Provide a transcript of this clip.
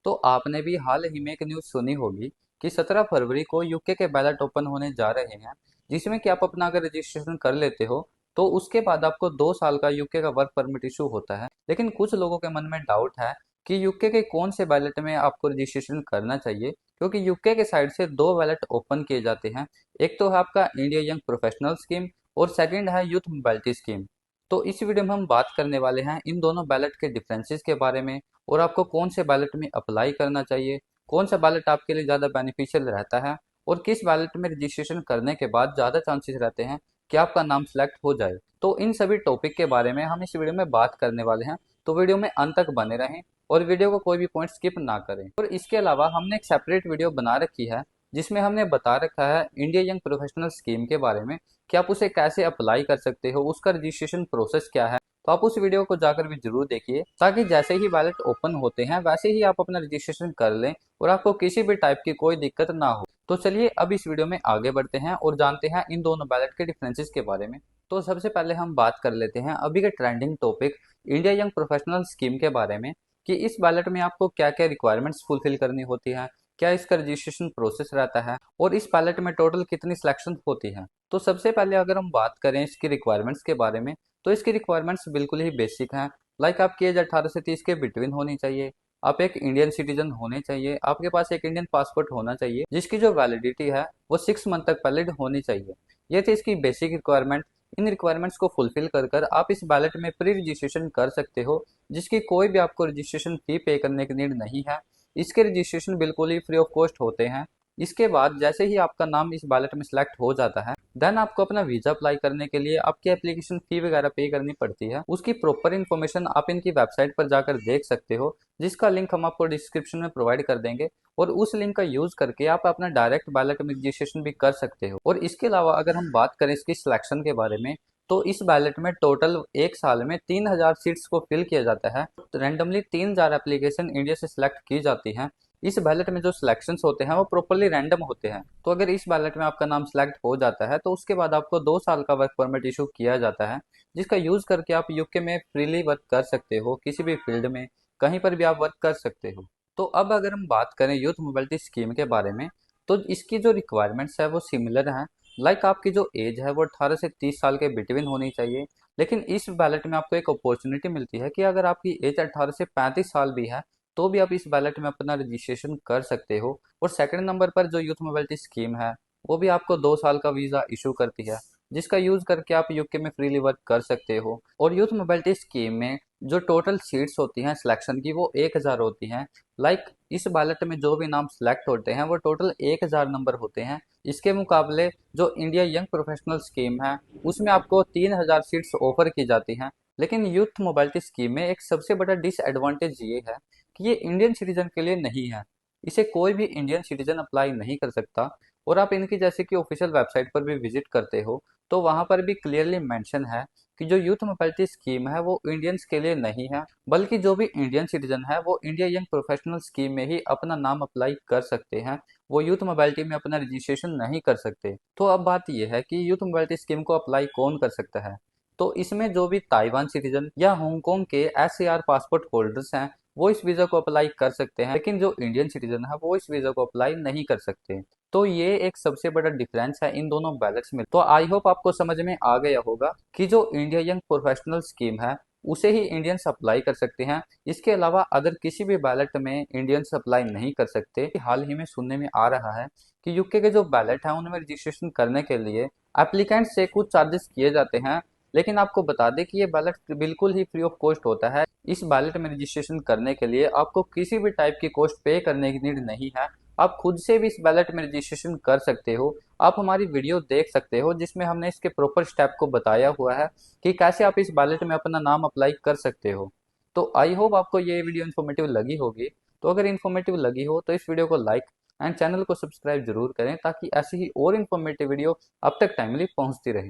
तो आपने भी हाल ही में एक न्यूज़ सुनी होगी कि 17 फरवरी को यूके के बैलेट ओपन होने जा रहे हैं, जिसमें कि आप अपना अगर रजिस्ट्रेशन कर लेते हो तो उसके बाद आपको 2 साल का यूके का वर्क परमिट इशू होता है। लेकिन कुछ लोगों के मन में डाउट है कि यूके के कौन से बैलेट में आपको रजिस्ट्रेशन करना चाहिए, क्योंकि यूके के साइड से दो बैलेट ओपन किए जाते हैं। एक तो है आपका इंडिया यंग प्रोफेशनल स्कीम और सेकंड है यूथ मोबिलिटी स्कीम। तो इस वीडियो में हम बात करने वाले हैं इन दोनों बैलेट के डिफरेंसेस के बारे में और आपको कौन से बैलेट में अप्लाई करना चाहिए, कौन सा बैलेट आपके लिए ज़्यादा बेनिफिशियल रहता है और किस बैलेट में रजिस्ट्रेशन करने के बाद ज़्यादा चांसेस रहते हैं कि आपका नाम सेलेक्ट हो जाए। तो इन सभी टॉपिक के बारे में हम इस वीडियो में बात करने वाले हैं, तो वीडियो में अंत तक बने रहें और वीडियो को कोई भी पॉइंट स्किप ना करें। और इसके अलावा हमने एक सेपरेट वीडियो बना रखी है जिसमें हमने बता रखा है इंडिया यंग प्रोफेशनल स्कीम के बारे में कि आप उसे कैसे अप्लाई कर सकते हो, उसका रजिस्ट्रेशन प्रोसेस क्या है। तो आप उस वीडियो को जाकर भी जरूर देखिए ताकि जैसे ही बैलेट ओपन होते हैं वैसे ही आप अपना रजिस्ट्रेशन कर लें और आपको किसी भी टाइप की कोई दिक्कत ना हो। तो चलिए अब इस वीडियो में आगे बढ़ते हैं और जानते हैं इन दोनों बैलेट के डिफरेंसेस के बारे में। तो सबसे पहले हम बात कर लेते हैं अभी के trending topic India young professional scheme के बारे में कि इस बैलेट में आपको क्या क्या रिक्वायरमेंट्स फुलफिल करनी होती है, क्या इसका रजिस्ट्रेशन प्रोसेस रहता है और इस बैलेट में टोटल कितनी सिलेक्शन होती है। तो सबसे पहले अगर हम बात करें इसकी रिक्वायरमेंट्स के बारे में, तो इसकी रिक्वायरमेंट्स बिल्कुल ही बेसिक हैं। लाइक आपकी एज 18 से 30 के बिटवीन होनी चाहिए, आप एक इंडियन सिटीजन होने चाहिए, आपके पास एक इंडियन पासपोर्ट होना चाहिए जिसकी जो वैलिडिटी है वो 6 मंथ तक वैलिड होनी चाहिए। ये थी इसकी बेसिक रिक्वायरमेंट। इन रिक्वायरमेंट्स को फुलफिल कर कर आप इस बैलेट में प्री रजिस्ट्रेशन कर सकते हो, जिसकी कोई भी आपको रजिस्ट्रेशन फी पे करने की नीड नहीं है। इसके रजिस्ट्रेशन बिल्कुल ही फ्री ऑफ कॉस्ट होते हैं। इसके बाद जैसे ही आपका नाम इस बैलेट में सिलेक्ट हो जाता है देन आपको अपना वीजा अप्लाई करने के लिए आपकी एप्लीकेशन फी वगैरह पे करनी पड़ती है। उसकी प्रॉपर इन्फॉर्मेशन आप इनकी वेबसाइट पर जाकर देख सकते हो, जिसका लिंक हम आपको डिस्क्रिप्शन में प्रोवाइड कर देंगे और उस लिंक का यूज करके आप अपना डायरेक्ट बैलेट में रजिस्ट्रेशन भी कर सकते हो। और इसके अलावा अगर हम बात करें इसकी सिलेक्शन के बारे में, तो इस बैलेट में टोटल एक साल में 3000 सीट्स को फिल किया जाता है। रैंडमली 3000 एप्लीकेशन इंडिया से सिलेक्ट की जाती हैं। इस बैलेट में जो सिलेक्शंस होते हैं वो प्रॉपरली रैंडम होते हैं। तो अगर इस बैलेट में आपका नाम सेलेक्ट हो जाता है तो उसके बाद आपको 2 साल का वर्क परमिट इशू किया जाता है, जिसका यूज करके आप यूके में फ्रीली वर्क कर सकते हो, किसी भी फील्ड में कहीं पर भी आप वर्क कर सकते हो। तो अब अगर हम बात करें यूथ मोबिलिटी स्कीम के बारे में, तो इसकी जो रिक्वायरमेंट्स है वो सिमिलर हैं। लाइक आपकी जो एज है वो 18 से 30 साल के बिटवीन होनी चाहिए। लेकिन इस बैलेट में आपको एक अपॉर्चुनिटी मिलती है कि अगर आपकी एज 18 से 35 साल भी है तो भी आप इस बैलेट में अपना रजिस्ट्रेशन कर सकते हो। और सेकंड नंबर पर जो यूथ मोबिलिटी स्कीम है वो भी आपको 2 साल का वीज़ा इशू करती है, जिसका यूज करके आप यूके में फ्रीली वर्क कर सकते हो। और यूथ मोबिलिटी स्कीम में जो टोटल सीट्स होती हैं सिलेक्शन की वो 1000 होती हैं। लाइक इस बैलेट में जो भी नाम सेलेक्ट होते हैं वो टोटल 1000 नंबर होते हैं। इसके मुकाबले जो इंडिया यंग प्रोफेशनल स्कीम है उसमें आपको 3000 सीट्स ऑफर की जाती हैं। लेकिन यूथ मोबिलिटी स्कीम में एक सबसे बड़ा डिसएडवांटेज ये है कि ये इंडियन सिटीजन के लिए नहीं है। इसे कोई भी इंडियन सिटीजन अप्लाई नहीं कर सकता। और आप इनकी जैसे कि ऑफिशियल वेबसाइट पर भी विजिट करते हो तो वहां पर भी क्लियरली मेंशन है कि जो यूथ मोबिलिटी स्कीम है वो इंडियंस के लिए नहीं है, बल्कि जो भी इंडियन सिटीजन है वो इंडिया यंग प्रोफेशनल स्कीम में ही अपना नाम अप्लाई कर सकते हैं। वो यूथ मोबिलिटी में अपना रजिस्ट्रेशन नहीं कर सकते। तो अब बात यह है कि यूथ मोबिलिटी स्कीम को अप्लाई कौन कर सकता है। तो इसमें जो भी ताइवान सिटीजन या हांगकांग के एसएआर पासपोर्ट होल्डर्स हैं वो इस वीजा को अप्लाई कर सकते हैं, लेकिन जो इंडियन सिटीजन है वो इस वीजा को अप्लाई नहीं कर सकते। तो ये एक सबसे बड़ा डिफरेंस है इन दोनों बैलेट्स में। तो आई होप आपको समझ में आ गया होगा कि जो इंडिया यंग प्रोफेशनल स्कीम है उसे ही इंडियंस अप्लाई कर सकते हैं। इसके अलावा अगर किसी भी बैलेट में इंडियंस अप्लाई नहीं कर सकते। हाल ही में सुनने में आ रहा है कि यूके के जो बैलेट है उनमें रजिस्ट्रेशन करने के लिए एप्लीकेंट से कुछ चार्जेस किए जाते हैं। लेकिन आपको बता दें कि ये बैलेट बिल्कुल ही फ्री ऑफ कॉस्ट होता है। इस बैलेट में रजिस्ट्रेशन करने के लिए आपको किसी भी टाइप की कॉस्ट पे करने की नीड नहीं है। आप खुद से भी इस बैलेट में रजिस्ट्रेशन कर सकते हो। आप हमारी वीडियो देख सकते हो जिसमें हमने इसके प्रॉपर स्टेप को बताया हुआ है कि कैसे आप इस बैलेट में अपना नाम अप्लाई कर सकते हो। तो आई होप आपको ये वीडियो इन्फॉर्मेटिव लगी होगी। तो अगर इन्फॉर्मेटिव लगी हो तो इस वीडियो को लाइक एंड चैनल को सब्सक्राइब जरूर करें ताकि ऐसी ही और इन्फॉर्मेटिव वीडियो अब तक टाइमली पहुंचती रहे।